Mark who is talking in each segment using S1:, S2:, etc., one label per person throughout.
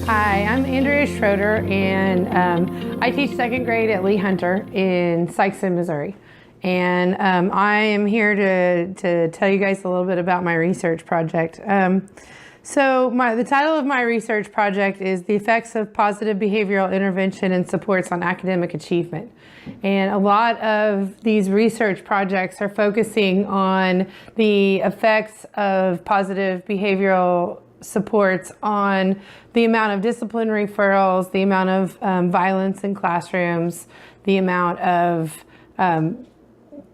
S1: Hi, I'm Andrea Schroeder, and I teach second grade at Lee Hunter in Sikeston, Missouri. And I am here to tell you guys a little bit about my research project. The title of my research project is The Effects of Positive Behavioral Intervention and Supports on Academic Achievement. And a lot of these research projects are focusing on the effects of positive behavioral supports on the amount of discipline referrals, the amount of violence in classrooms, the amount of the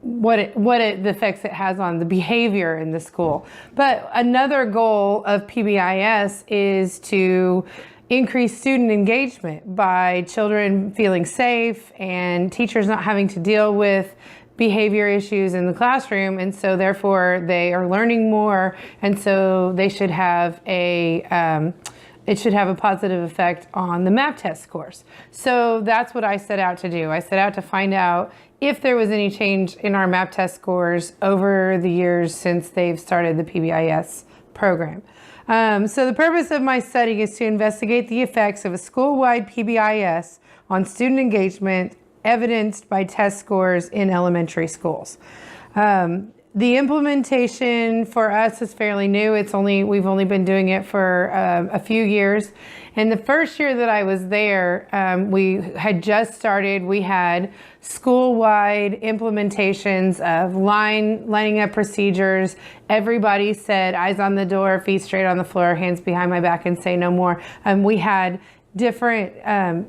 S1: effects it has on the behavior in the school. But another goal of PBIS is to increase student engagement by children feeling safe and teachers not having to deal with behavior issues in the classroom, and so therefore they are learning more, and so they should have it should have a positive effect on the MAP test scores. So that's what I set out to do. I set out to find out if there was any change in our MAP test scores over the years since they've started the PBIS program. So the purpose of my study is to investigate the effects of a school-wide PBIS on student engagement evidenced by test scores in elementary schools. The implementation for us is fairly new. We've only been doing it for a few years. And the first year that I was there, we had just started. We had school-wide implementations of lining up procedures. Everybody said, eyes on the door, feet straight on the floor, hands behind my back, and say no more. We had different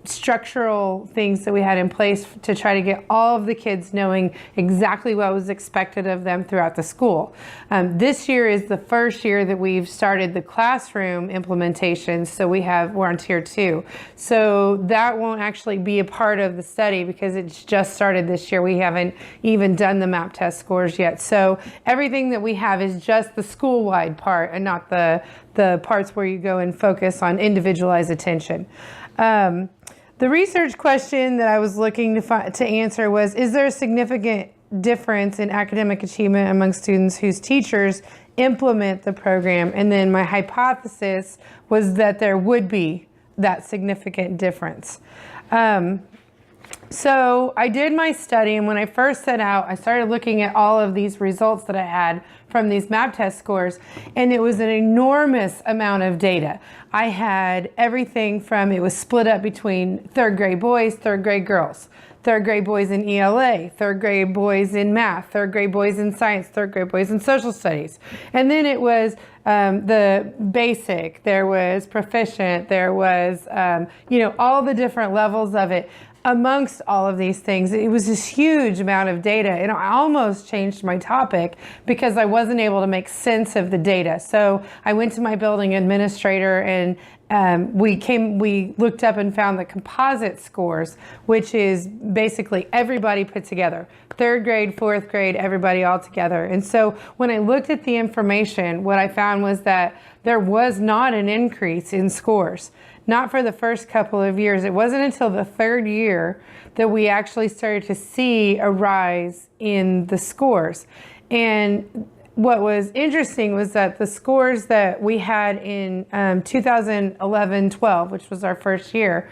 S1: structural things that we had in place to try to get all of the kids knowing exactly what was expected of them throughout the school. This year is the first year that we've started the classroom implementation, so we're on tier 2. So that won't actually be a part of the study because it's just started this year. We haven't even done the MAP test scores yet. So everything that we have is just the school-wide part and not the parts where you go and focus on individualized attention. The research question that I was looking to answer was, is there a significant difference in academic achievement among students whose teachers implement the program? And then my hypothesis was that there would be that significant difference. So I did my study, and when I first set out, I started looking at all of these results that I had from these MAP test scores, and it was an enormous amount of data. I had everything from, it was split up between third grade boys, third grade girls, third grade boys in ELA, third grade boys in math, third grade boys in science, third grade boys in social studies. And then it was the basic, there was proficient, there was, all the different levels of it. Amongst all of these things, it was this huge amount of data, and I almost changed my topic because I wasn't able to make sense of the data. So I went to my building administrator, and we looked up and found the composite scores, which is basically everybody put together. Third grade, fourth grade, everybody all together. And so when I looked at the information, what I found was that there was not an increase in scores. Not for the first couple of years. It wasn't until the third year that we actually started to see a rise in the scores. And what was interesting was that the scores that we had in 2011-12, which was our first year,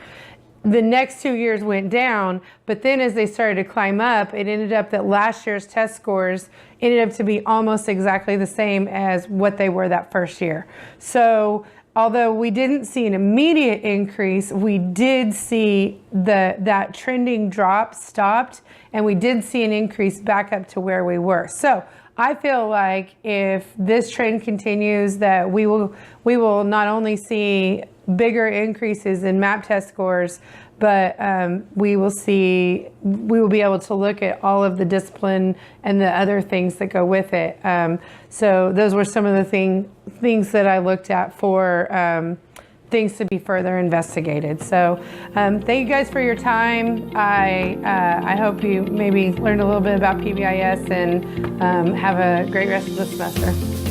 S1: the next 2 years went down, but then as they started to climb up, it ended up that last year's test scores ended up to be almost exactly the same as what they were that first year. So although we didn't see an immediate increase, we did see that trending drop stopped, and we did see an increase back up to where we were. So I feel like if this trend continues, that we will not only see bigger increases in MAP test scores, but we will be able to look at all of the discipline and the other things that go with it. So those were some of the things that I looked at for things to be further investigated. So thank you guys for your time. I hope you maybe learned a little bit about PBIS and have a great rest of the semester.